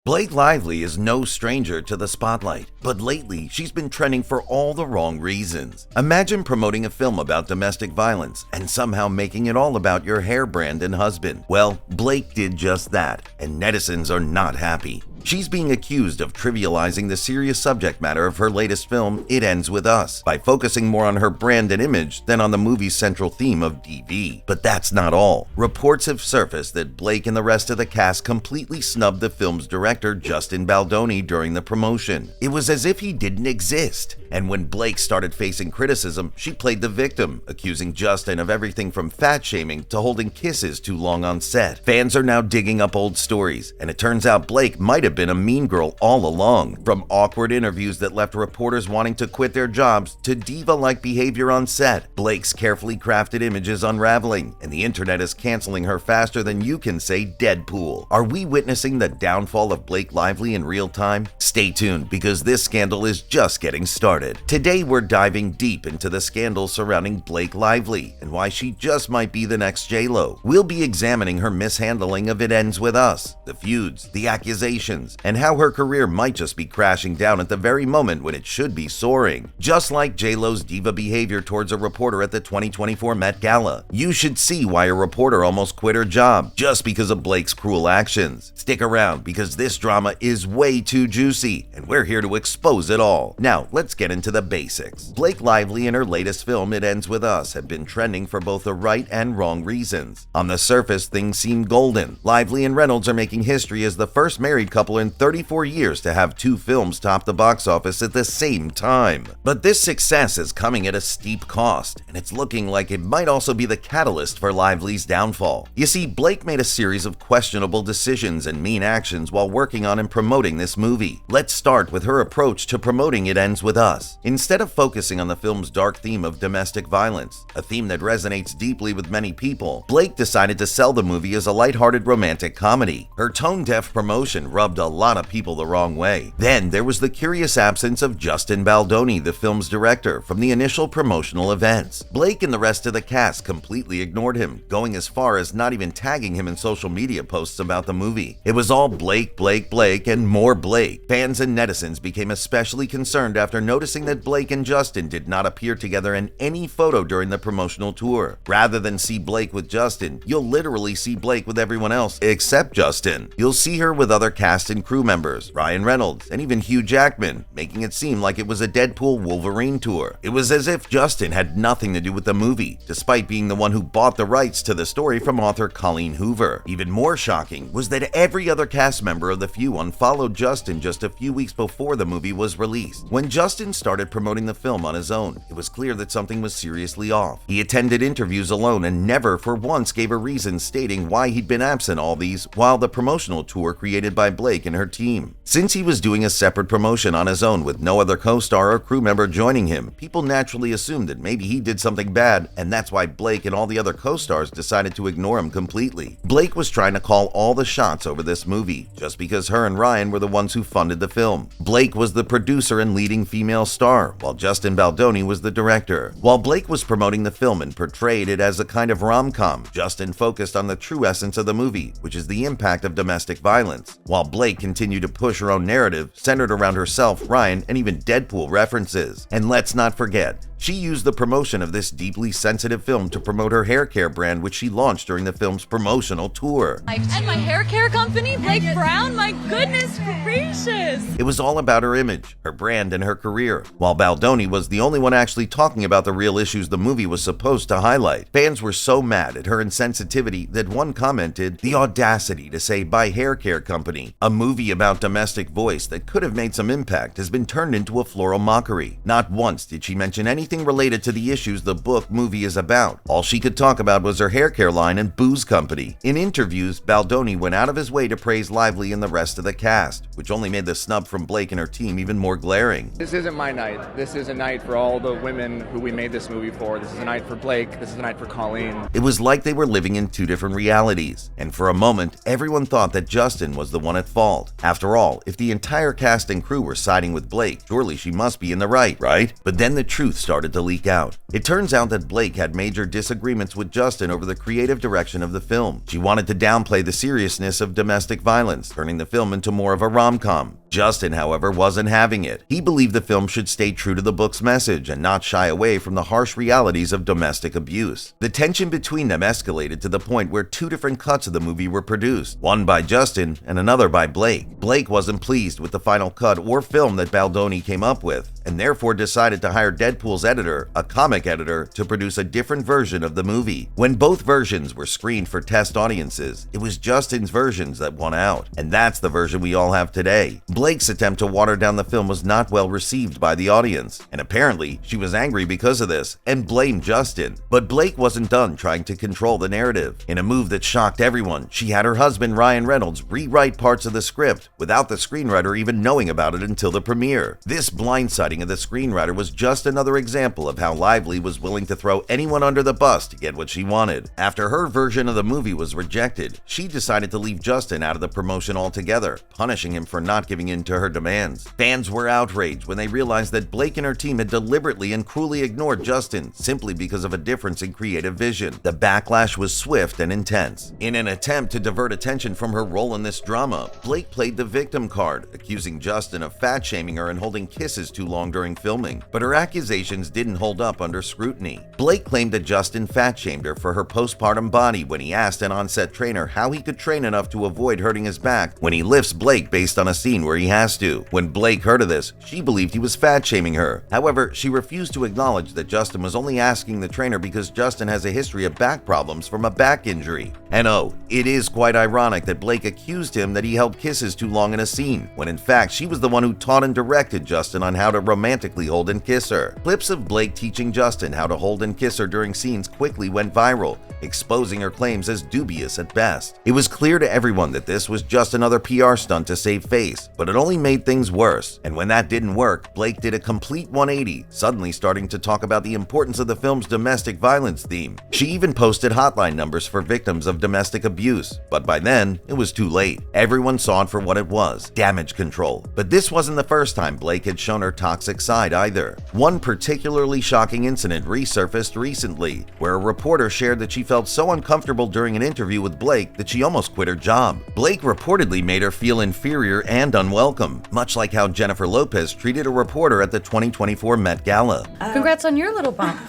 Blake Lively is no stranger to the spotlight, but lately she's been trending for all the wrong reasons. Imagine promoting a film about domestic violence and somehow making it all about your hair brand and husband. Well, Blake did just that, and netizens are not happy. She's being accused of trivializing the serious subject matter of her latest film, It Ends With Us, by focusing more on her brand and image than on the movie's central theme of DV. But that's not all. Reports have surfaced that Blake and the rest of the cast completely snubbed the film's director, Justin Baldoni, during the promotion. It was as if he didn't exist. And when Blake started facing criticism, she played the victim, accusing Justin of everything from fat-shaming to holding kisses too long on set. Fans are now digging up old stories, and it turns out Blake might have been a mean girl all along. From awkward interviews that left reporters wanting to quit their jobs to diva-like behavior on set, Blake's carefully crafted image is unraveling, and the internet is canceling her faster than you can say Deadpool. Are we witnessing the downfall of Blake Lively in real time? Stay tuned, because this scandal is just getting started. Today we're diving deep into the scandal surrounding Blake Lively and why she just might be the next J-Lo. We'll be examining her mishandling of It Ends With Us, the feuds, the accusations, and how her career might just be crashing down at the very moment when it should be soaring. Just like J-Lo's diva behavior towards a reporter at the 2024 Met Gala. You should see why a reporter almost quit her job just because of Blake's cruel actions. Stick around, because this drama is way too juicy, and we're here to expose it all. Now, let's get into the basics. Blake Lively and her latest film, It Ends With Us, have been trending for both the right and wrong reasons. On the surface, things seem golden. Lively and Reynolds are making history as the first married couple in 34 years to have two films top the box office at the same time. But this success is coming at a steep cost, and it's looking like it might also be the catalyst for Lively's downfall. You see, Blake made a series of questionable decisions and mean actions while working on and promoting this movie. Let's start with her approach to promoting It Ends With Us. Instead of focusing on the film's dark theme of domestic violence, a theme that resonates deeply with many people, Blake decided to sell the movie as a lighthearted romantic comedy. Her tone-deaf promotion rubbed a lot of people the wrong way. Then there was the curious absence of Justin Baldoni, the film's director, from the initial promotional events. Blake and the rest of the cast completely ignored him, going as far as not even tagging him in social media posts about the movie. It was all Blake, Blake, Blake, and more Blake. Fans and netizens became especially concerned after noticing that Blake and Justin did not appear together in any photo during the promotional tour. Rather than see Blake with Justin, you'll literally see Blake with everyone else except Justin. You'll see her with other cast and crew members, Ryan Reynolds, and even Hugh Jackman, making it seem like it was a Deadpool Wolverine tour. It was as if Justin had nothing to do with the movie, despite being the one who bought the rights to the story from author Colleen Hoover. Even more shocking was that every other cast member of The Few unfollowed Justin just a few weeks before the movie was released. When Justin started promoting the film on his own, it was clear that something was seriously off. He attended interviews alone and never for once gave a reason stating why he'd been absent all these while the promotional tour created by Blake and her team. Since he was doing a separate promotion on his own with no other co-star or crew member joining him, people naturally assumed that maybe he did something bad, and that's why Blake and all the other co-stars decided to ignore him completely. Blake was trying to call all the shots over this movie, just because her and Ryan were the ones who funded the film. Blake was the producer and leading female star, while Justin Baldoni was the director. While Blake was promoting the film and portrayed it as a kind of rom-com, Justin focused on the true essence of the movie, which is the impact of domestic violence, while Blake continued to push her own narrative centered around herself, Ryan, and even Deadpool references. And let's not forget, she used the promotion of this deeply sensitive film to promote her hair care brand, which she launched during the film's promotional tour. And my hair care company, Blake Brown, my goodness gracious! It was all about her image, her brand, and her career, while Baldoni was the only one actually talking about the real issues the movie was supposed to highlight. Fans were so mad at her insensitivity that one commented, "The audacity to say by hair care company, a movie about domestic voice that could have made some impact has been turned into a floral mockery." Not once did she mention anything related to the issues the book movie is about. All she could talk about was her hair care line and booze company. In interviews, Baldoni went out of his way to praise Lively and the rest of the cast, which only only made the snub from Blake and her team even more glaring. This isn't my night. This is a night for all the women who we made this movie for. This is a night for Blake. This is a night for Colleen. It was like they were living in two different realities, and for a moment, everyone thought that Justin was the one at fault. After all, if the entire cast and crew were siding with Blake, surely she must be in the right? But then the truth started to leak out. It turns out that Blake had major disagreements with Justin over the creative direction of the film. She wanted to downplay the seriousness of domestic violence, turning the film into more of a rom-com. Justin, however, wasn't having it. He believed the film should stay true to the book's message and not shy away from the harsh realities of domestic abuse. The tension between them escalated to the point where two different cuts of the movie were produced, one by Justin and another by Blake. Blake wasn't pleased with the final cut or film that Baldoni came up with, and therefore decided to hire Deadpool's editor, a comic editor, to produce a different version of the movie. When both versions were screened for test audiences, it was Justin's versions that won out, and that's the version we all have today. Blake's attempt to water down the film was not well received by the audience, and apparently she was angry because of this and blamed Justin. But Blake wasn't done trying to control the narrative. In a move that shocked everyone, she had her husband Ryan Reynolds rewrite parts of the script without the screenwriter even knowing about it until the premiere. This blindsiding of the screenwriter was just another example of how Lively was willing to throw anyone under the bus to get what she wanted. After her version of the movie was rejected, she decided to leave Justin out of the promotion altogether, punishing him for not giving in to her demands. Fans were outraged when they realized that Blake and her team had deliberately and cruelly ignored Justin simply because of a difference in creative vision. The backlash was swift and intense. In an attempt to divert attention from her role in this drama, Blake played the victim card, accusing Justin of fat-shaming her and holding kisses too long during filming. But her accusations didn't hold up under scrutiny. Blake claimed that Justin fat-shamed her for her postpartum body when he asked an on-set trainer how he could train enough to avoid hurting his back when he lifts Blake based on a scene where he has to. When Blake heard of this, she believed he was fat-shaming her. However, she refused to acknowledge that Justin was only asking the trainer because Justin has a history of back problems from a back injury. And oh, it is quite ironic that Blake accused him that he held kisses too long in a scene, when in fact she was the one who taught and directed Justin on how to romantically hold and kiss her. Clips of Blake teaching Justin how to hold and kiss her during scenes quickly went viral, exposing her claims as dubious at best. It was clear to everyone that this was just another PR stunt to save face, but it only made things worse. And when that didn't work, Blake did a complete 180, suddenly starting to talk about the importance of the film's domestic violence theme. She even posted hotline numbers for victims of domestic abuse, but by then, it was too late. Everyone saw it for what it was, damage control. But this wasn't the first time Blake had shown her toxic side either. One particularly shocking incident resurfaced recently, where a reporter shared that she felt so uncomfortable during an interview with Blake that she almost quit her job. Blake reportedly made her feel inferior and unwelcome, much like how Jennifer Lopez treated a reporter at the 2024 Met Gala. Congrats on your little bump.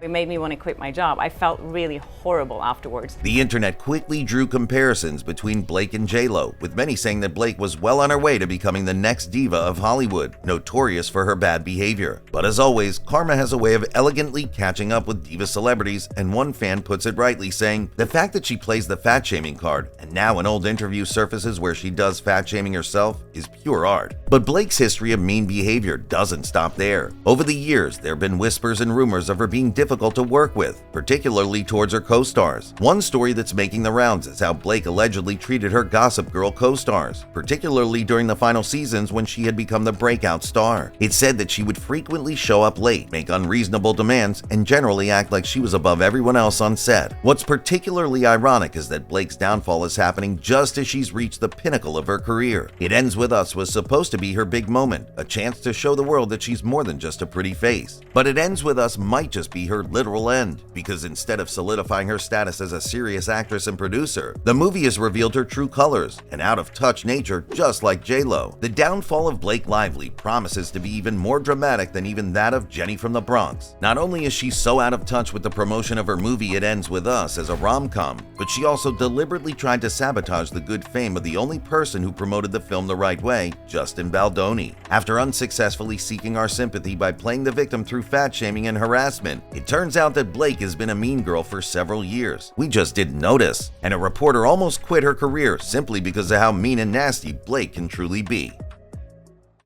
It made me want to quit my job. I felt really horrible afterwards. The internet quickly drew comparisons between Blake and J-Lo, with many saying that Blake was well on her way to becoming the next diva of Hollywood, notorious for her bad behavior. But as always, karma has a way of elegantly catching up with diva celebrities, and one fan puts it rightly, saying, "The fact that she plays the fat-shaming card, and now an old interview surfaces where she does fat-shaming herself, is pure art." But Blake's history of mean behavior doesn't stop there. Over the years, there have been whispers and rumors of her being difficult to work with, particularly towards her co-stars. One story that's making the rounds is how Blake allegedly treated her Gossip Girl co-stars, particularly during the final seasons when she had become the breakout star. It's said that she would frequently show up late, make unreasonable demands, and generally act like she was above everyone else on set. What's particularly ironic is that Blake's downfall is happening just as she's reached the pinnacle of her career. It Ends With Us was supposed to be her big moment, a chance to show the world that she's more than just a pretty face. But It Ends With Us might just be her literal end, because instead of solidifying her status as a serious actress and producer, the movie has revealed her true colors, an out-of-touch nature just like J-Lo. The downfall of Blake Lively promises to be even more dramatic than even that of Jenny from the Bronx. Not only is she so out of touch with the promotion of her movie It Ends With Us as a rom-com, but she also deliberately tried to sabotage the good fame of the only person who promoted the film the right way, Justin Baldoni. After unsuccessfully seeking our sympathy by playing the victim through fat-shaming and harassment, it turns out that Blake has been a mean girl for several years. We just didn't notice. And a reporter almost quit her career simply because of how mean and nasty Blake can truly be.